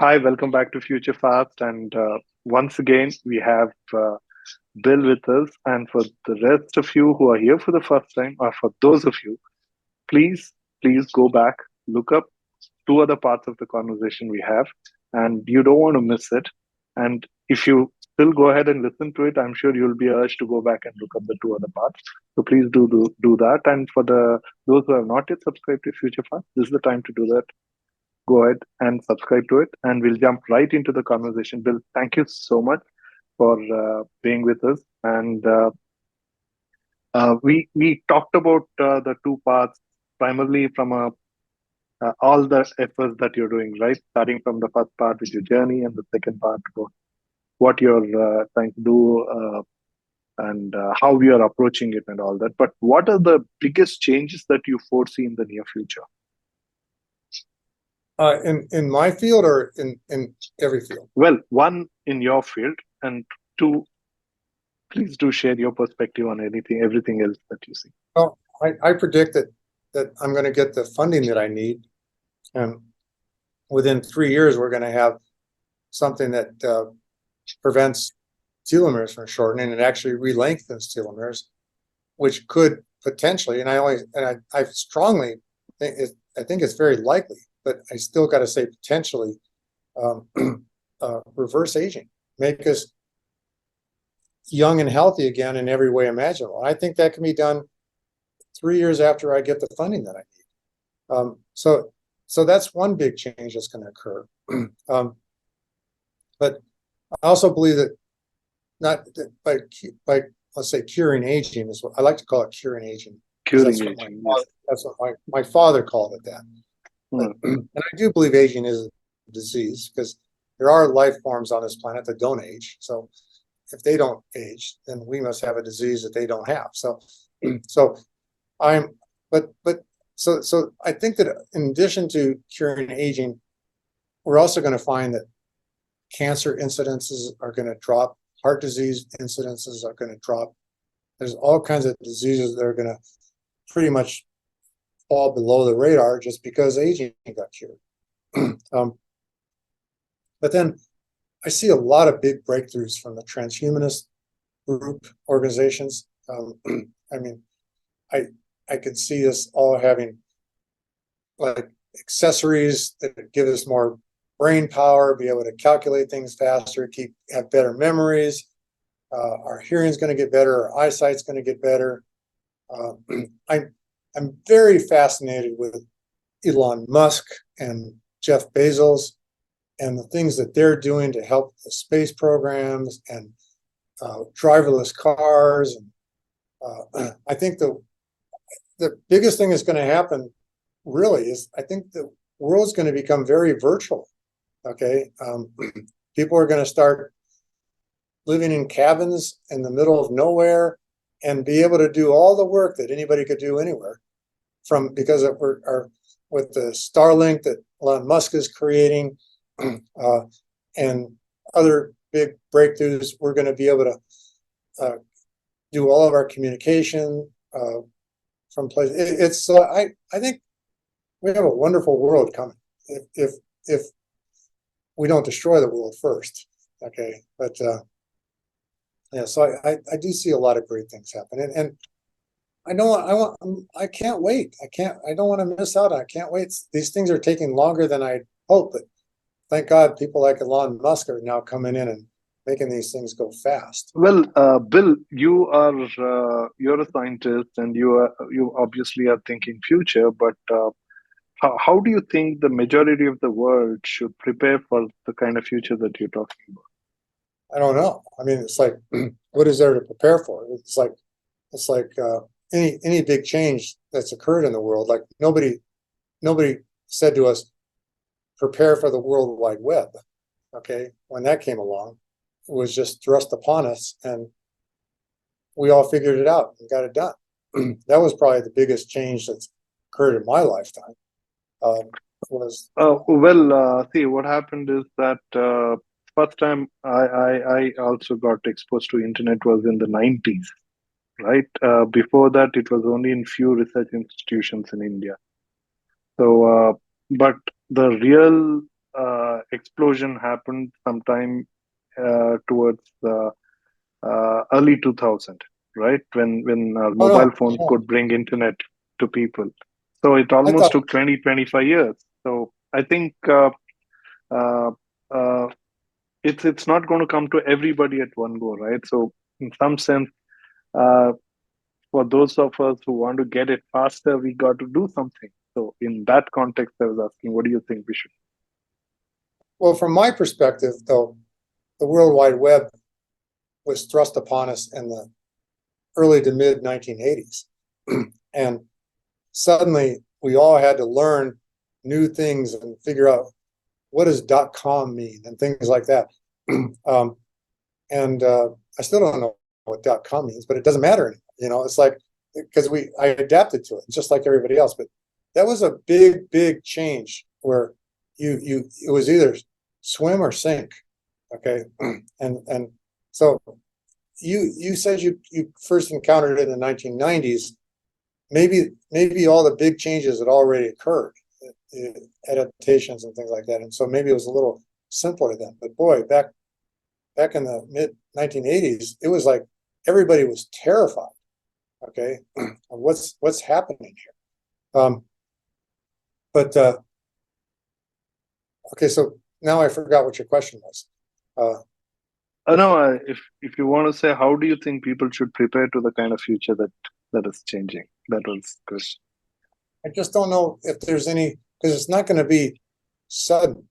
Hi, welcome back to Future Fast. And once again, we have Bill with us. And for the rest of you who are here for the first time, or for those of you, please, please go back, look up two other parts of the conversation we have, and you don't want to miss it. And if you still go ahead and listen to it, I'm sure you'll be urged to go back and look up the two other parts. So please do that. And for the those who have not yet subscribed to Future Fast, this is the time to do that. Go ahead and subscribe to it, and we'll jump right into the conversation. Bill, thank you so much for being with us. And we talked about the two parts primarily from all the efforts that you're doing, right? Starting from the first part with your journey, and the second part about what you're trying to do and how we are approaching it and all that. But what are the biggest changes that you foresee in the near future? In my field or in every field? Well, one, in your field, and two, please do share your perspective on everything else that you see. Well, I predict that I'm going to get the funding that I need, and within 3 years we're going to have something that prevents telomeres from shortening and actually re-lengthens telomeres, which could potentially, and I strongly think I think it's very likely, but I still got to say potentially, reverse aging, make us young and healthy again in every way imaginable. I think that can be done 3 years after I get the funding that I need. So that's one big change that's going to occur. But I also believe that not by let's say curing aging is what I like to call it, curing aging. Curing aging. That's what my father called it that. And I do believe aging is a disease because there are life forms on this planet that don't age. So if they don't age, then we must have a disease that they don't have. So I think that in addition to curing aging, we're also going to find that cancer incidences are going to drop, heart disease incidences are going to drop. There's all kinds of diseases that are going to pretty much fall below the radar just because aging got cured. But then I see a lot of big breakthroughs from the transhumanist group organizations. I mean, I could see us all having like accessories that give us more brain power, be able to calculate things faster, have better memories. Our hearing's going to get better, our eyesight's going to get better. I'm very fascinated with Elon Musk and Jeff Bezos and the things that they're doing to help the space programs and driverless cars. And I think the biggest thing that's going to happen really is I think the world's going to become very virtual. Okay, people are going to start living in cabins in the middle of nowhere and be able to do all the work that anybody could do anywhere because with the Starlink that Elon Musk is creating and other big breakthroughs, we're going to be able to do all of our communication from places. I think we have a wonderful world coming if we don't destroy the world first. Okay, but yeah, so I do see a lot of great things happen, and I can't wait. I don't want to miss out. I can't wait. These things are taking longer than I hoped, but thank God people like Elon Musk are now coming in and making these things go fast. Well, Bill, you're a scientist, and you obviously are thinking future. But how do you think the majority of the world should prepare for the kind of future that you're talking about? I don't know. I mean, it's like, what is there to prepare for? It's like any big change that's occurred in the world. Like nobody said to us, prepare for the World Wide Web. Okay, when that came along, it was just thrust upon us, and we all figured it out and got it done. That was probably the biggest change that's occurred in my lifetime. See, what happened is that first time I also got exposed to internet was in the 90s, right? Before that, it was only in few research institutions in India. So, but the real explosion happened sometime towards the early 2000, right? When our Oh mobile no, phones no. could bring internet to people. So it I almost thought, took 20, 25 years. So I think uh, uh, it's not going to come to everybody at one go, right? So in some sense, uh, for those of us who want to get it faster, we got to do something. So in that context, I was asking, what do you think we should? well, from my perspective, though, the World Wide Web was thrust upon us in the early to mid 1980s. And suddenly we all had to learn new things and figure out what does .com mean and things like that. um, and I still don't know what .com means, but it doesn't matter anymore. You know, it's like because I adapted to it just like everybody else. But that was a big change where it was either swim or sink. Okay, and so you said you first encountered it in the 1990s. Maybe all the big changes had already occurred, adaptations and things like that, and so maybe it was a little simpler then. But boy, back in the mid 1980s, it was like everybody was terrified. Okay, of what's happening here. But okay, so now I forgot what your question was. No, if you want to say, how do you think people should prepare to the kind of future that is changing? That was question. I just don't know if there's any, because it's not going to be sudden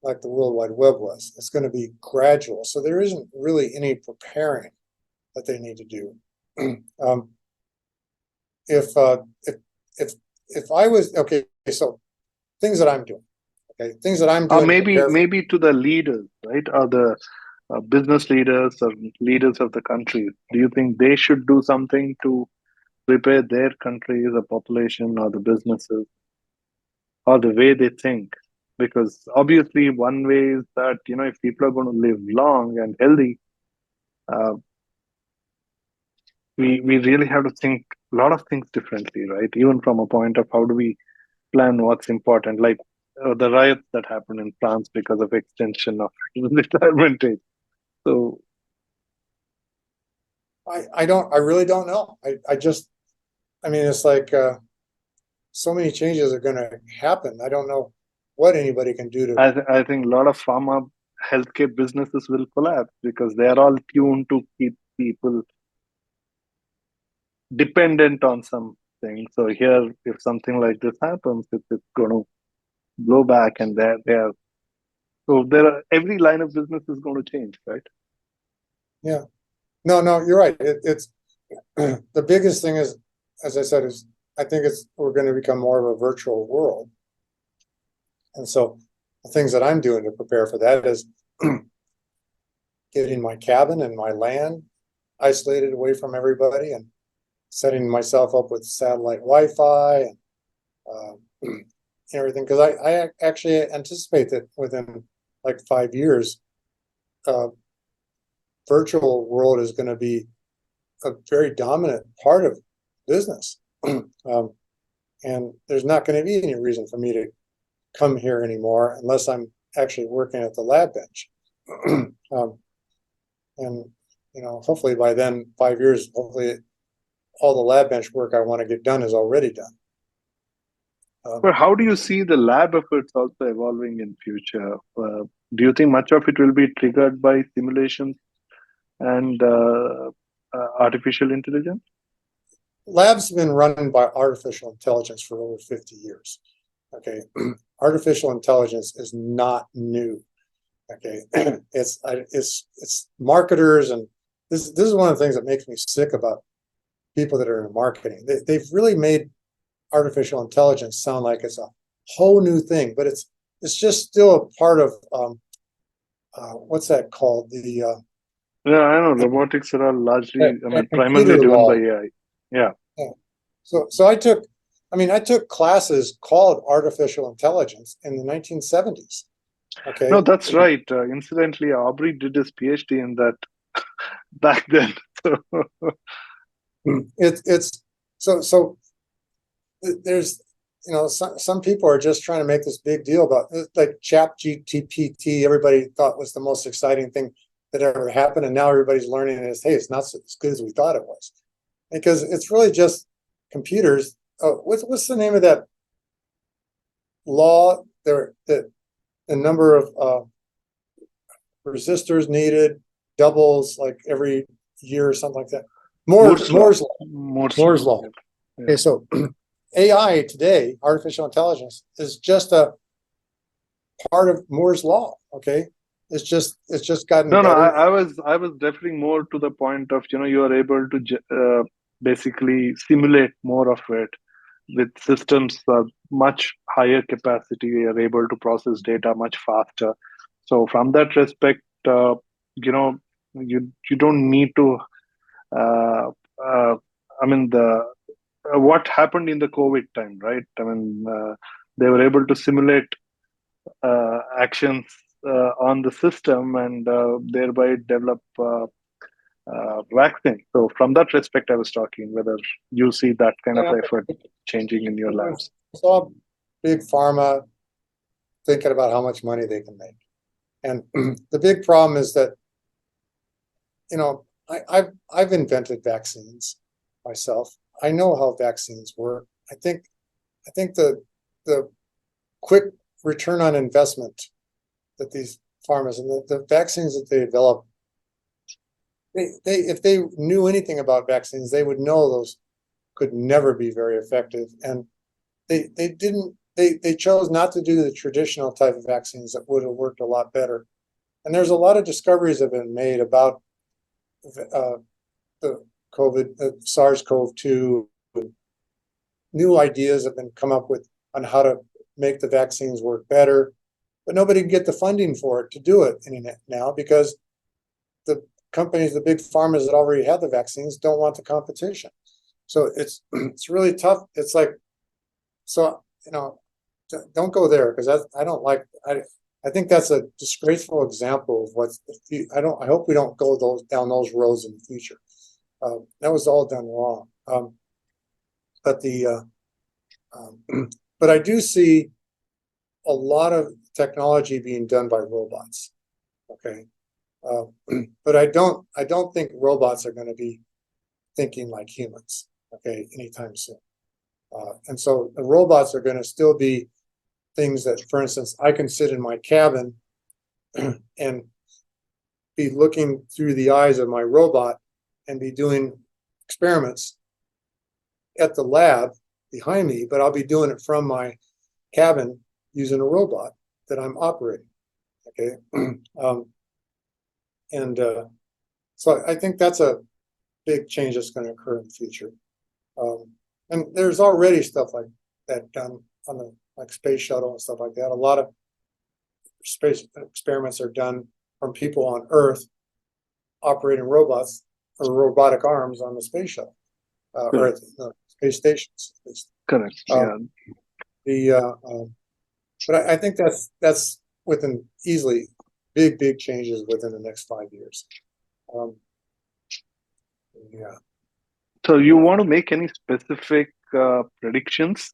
like the World Wide Web was. It's going to be gradual. So there isn't really any preparing that they need to do. If I was okay, so things that I'm doing, okay, things that I'm Or doing to prepare for. maybe to the leaders, right? Or the business leaders or leaders of the country. Do you think they should do something to prepare their countries, the population, or the businesses, or the way they think? Because obviously, one way is that if people are going to live long and healthy, uh, we really have to think a lot of things differently, right? Even from a point of how do we plan what's important, like the riots that happened in France because of extension of retirement age. So I really don't know. I mean, it's like so many changes are going to happen. I don't know what anybody can do to. I think a lot of pharma healthcare businesses will collapse because they are all tuned to keep people dependent on something. So here, if something like this happens, it's going to blow back, and they're so there are every line of business is going to change, right? Yeah, no, you're right. It's the biggest thing is, as I said, is I think we're going to become more of a virtual world, and so the things that I'm doing to prepare for that is getting my cabin and my land isolated away from everybody and setting myself up with satellite Wi-Fi and everything. Because I actually anticipate that within like 5 years, virtual world is going to be a very dominant part of business. And there's not going to be any reason for me to come here anymore unless I'm actually working at the lab bench. And hopefully by then, 5 years, hopefully all the lab bench work I want to get done is already done. But how do you see the lab efforts also evolving in future? Do you think much of it will be triggered by simulations and artificial intelligence? Labs have been run by artificial intelligence for over 50 years. Okay, artificial intelligence is not new. Okay, it's marketers, and this is one of the things that makes me sick about people that are in marketing. They've really made artificial intelligence sound like it's a whole new thing, but it's just still a part of what's that called? Yeah, I know robotics are all largely, primarily Computer driven by law. AI. Yeah. Yeah. So I took classes called artificial intelligence in the 1970s. No, Okay. that's right. Incidentally, Aubrey did his PhD in that back then. So, It's so there's some people are just trying to make this big deal about like ChatGPT. Everybody thought was the most exciting thing that ever happened, and now everybody's learning is, hey, it's not as good as we thought it was, because it's really just computers. What's the name of that law? There, that the number of resistors needed doubles like every year or something like that. Moore's law. Moore's law. Yeah. Okay, so AI today, artificial intelligence, is just a part of Moore's law. Okay, it's just gotten No, better. I was referring more to the point of, you are able to basically simulate more of it with systems much higher capacity. We are able to process data much faster. So from that respect, you don't need to. I mean, the what happened in the COVID time, right? I mean, they were able to simulate actions on the system and thereby develop vaccine. So from that respect, I was talking whether you see that kind of effort changing in your labs. Saw big pharma thinking about how much money they can make, and the big problem is that I've invented vaccines myself. I know how vaccines work. I think the quick return on investment that these pharmas and the vaccines that they develop, they if they knew anything about vaccines, they would know those could never be very effective. And they chose not to do the traditional type of vaccines that would have worked a lot better. And there's a lot of discoveries that have been made about the COVID, SARS-CoV-2. New ideas have been come up with on how to make the vaccines work better, but nobody can get the funding for it to do it now, because the companies, the big pharmas that already have the vaccines, don't want the competition. So it's really tough. It's like, so don't go there, because I don't like. I think that's a disgraceful example of what's. I hope we don't go down those roads in the future. That was all done wrong. But I do see a lot of technology being done by robots. Okay, but I don't think robots are going to be thinking like humans. Okay, anytime soon. And so the robots are going to still be things that, for instance, I can sit in my cabin and be looking through the eyes of my robot and be doing experiments at the lab behind me, but I'll be doing it from my cabin using a robot that I'm operating. Okay. So I think that's a big change that's going to occur in the future. And there's already stuff like that done on the space shuttle and stuff like that. A lot of space experiments are done from people on Earth operating robots or robotic arms on the space shuttle or at the space stations. Correct. But I think that's within easily big changes within the next 5 years. Yeah. So you want to make any specific predictions?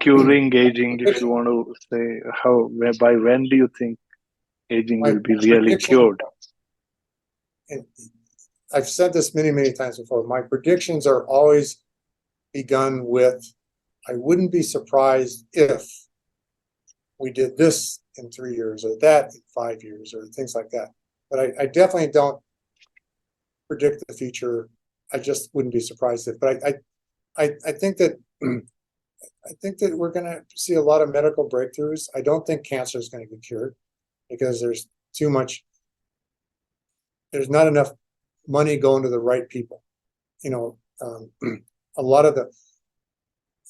Curing aging, if you want to say, by when do you think aging will be really cured? I've said this many times before. My predictions are always begun with, I wouldn't be surprised if we did this in 3 years or that in 5 years or things like that. But I definitely don't predict the future. I just wouldn't be surprised if. But I think that we're going to see a lot of medical breakthroughs. I don't think cancer is going to get cured because there's too much. There's not enough money going to the right people. A lot of the.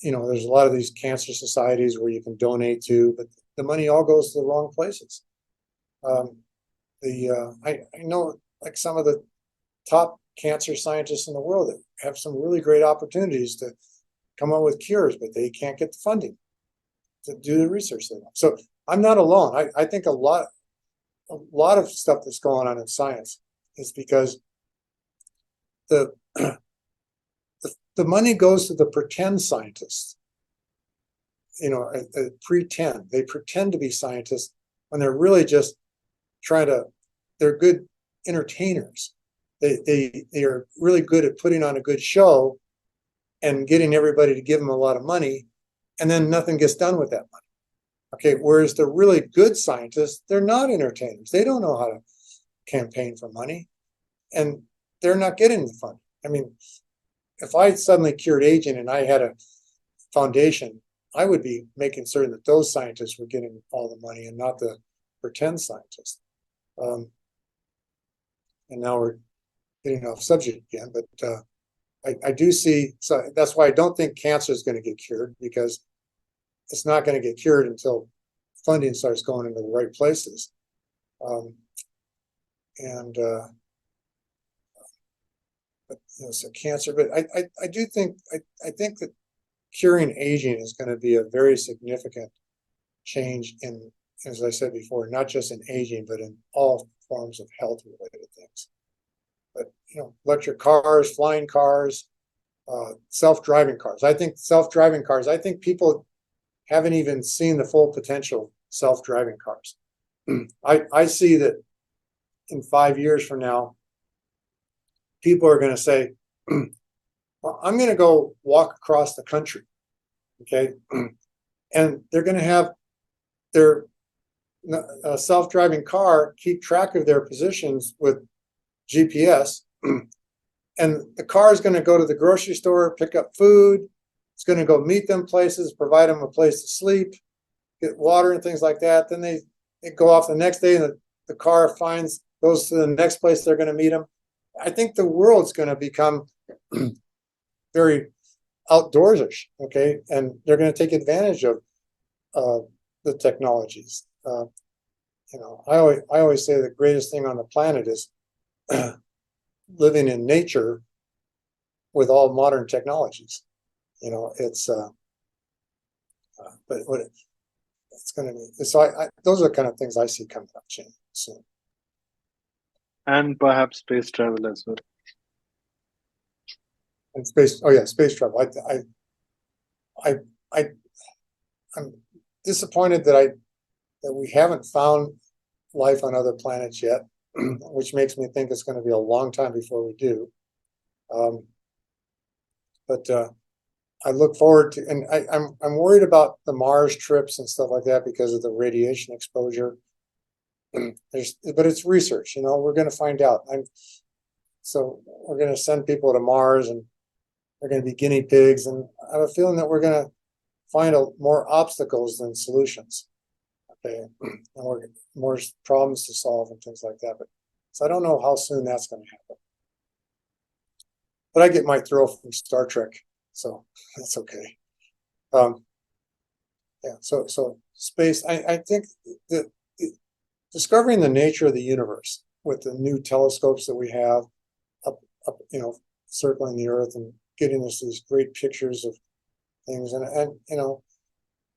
There's a lot of these cancer societies where you can donate to, but the money all goes to the wrong places. I know like some of the top cancer scientists in the world that have some really great opportunities to come up with cures, but they can't get the funding to do the research they want. So I'm not alone. I think a lot of stuff that's going on in science is because the the money goes to the pretend scientists. Pretend. They pretend to be scientists when they're really just they're good entertainers. They are really good at putting on a good show and getting everybody to give them a lot of money, and then nothing gets done with that money. Okay, whereas the really good scientists, they're not entertainers. They don't know how to campaign for money, and they're not getting the funding. I mean, if I suddenly cured aging and I had a foundation, I would be making certain that those scientists were getting all the money and not the pretend scientists. And now we're getting off subject again, but I do see, so that's why I don't think cancer is going to get cured, because it's not going to get cured until funding starts going into the right places. So cancer, but I do think, I think that curing aging is going to be a very significant change in, as I said before, not just in aging, but in all forms of health related things. But, electric cars, flying cars, self-driving cars. I think self-driving cars, I think people haven't even seen the full potential of self-driving cars. I see that in 5 years from now, people are going to say, well, I'm going to go walk across the country. Okay. And they're going to have their self-driving car keep track of their positions with GPS. And the car is going to go to the grocery store, pick up food. It's going to go meet them places, provide them a place to sleep, get water and things like that. Then they go off the next day, and the car goes to the next place they're going to meet them. I think the world's going to become very outdoorsish, okay? And they're going to take advantage of the technologies. I always say the greatest thing on the planet is living in nature with all modern technologies. It's but what it's going to be. So those are the kind of things I see coming up soon. And perhaps space travel as well. And space travel. I'm disappointed that we haven't found life on other planets yet, which makes me think it's going to be a long time before we do. But I look forward to, and I'm worried about the Mars trips and stuff like that because of the radiation exposure. But it's research, we're going to find out. So we're going to send people to Mars, and they're going to be guinea pigs, and I have a feeling that we're going to find more obstacles than solutions. Okay, and more problems to solve and things like that. So I don't know how soon that's going to happen. But I get my thrill from Star Trek, so that's okay. Yeah. So space. I think that discovering the nature of the universe with the new telescopes that we have up circling the Earth and getting us these great pictures of things, and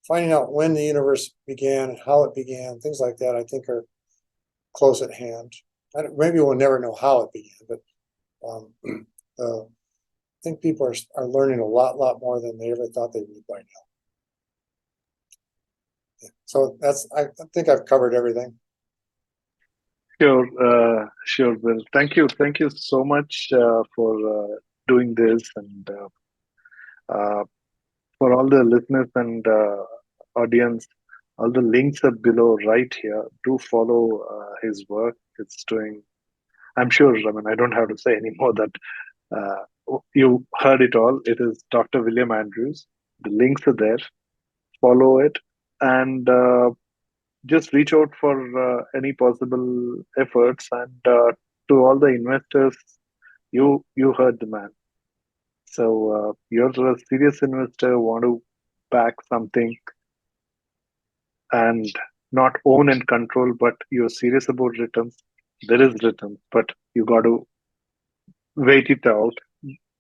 finding out when the universe began and how it began, things like that, I think are close at hand. Maybe we'll never know how it began, but I think people are learning a lot more than they ever thought they would by now. Yeah. So I think I've covered everything. Sure, Bill. Thank you so much for doing this, and for all the listeners and audience. All the links are below right here. Do follow his work. It's doing. I'm sure. I don't have to say anymore that you heard it all. It is Dr. William Andrews. The links are there. Follow it, and just reach out for any possible efforts. And to all the investors, you heard the man. So you're a serious investor, want to back something and not own and control, but you're serious about returns. There is returns, but you got to wait it out.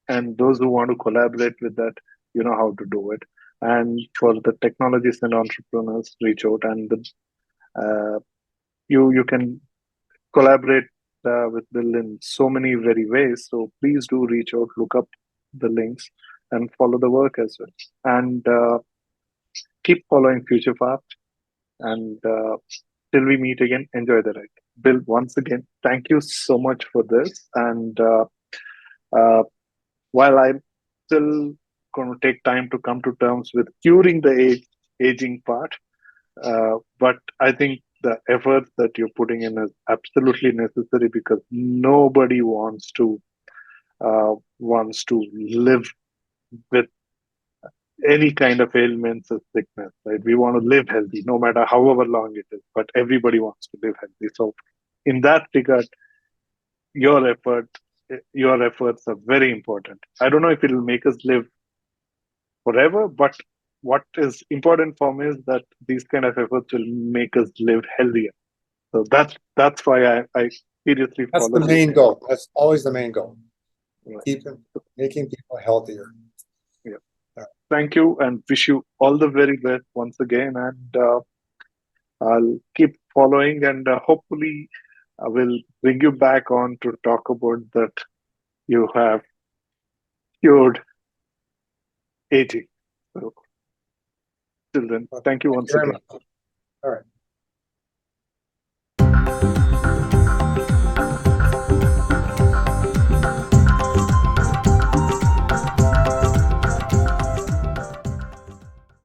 And those who want to collaborate with that, you know how to do it. And for the technologists and entrepreneurs, reach out, and you can collaborate with Bill in so many very ways. So please do reach out, look up the links. and follow the work as well. And keep following Future Fast. And till we meet again, enjoy the ride. Bill, once again, thank you so much for this. And uh, while I'm still going to take time to come to terms with curing the aging part, but I think the effort that you're putting in is absolutely necessary because nobody wants to live with any kind of ailments or sickness, right? We want to live healthy, no matter however long it is, but everybody wants to live healthy. So, in that regard, your effort, your efforts are very important. I don't know if it'll make us live forever, but what is important for me is that these kind of efforts will make us live healthier. So that's why I seriously That's follow the this. main goal. That's always the main goal. Right. Making people healthier. Yeah. Thank you and wish you all the very best once again. And I'll keep following and hopefully I will bring you back on to talk about that you have cured aging. So, till then, thank you once Very again. much. All right.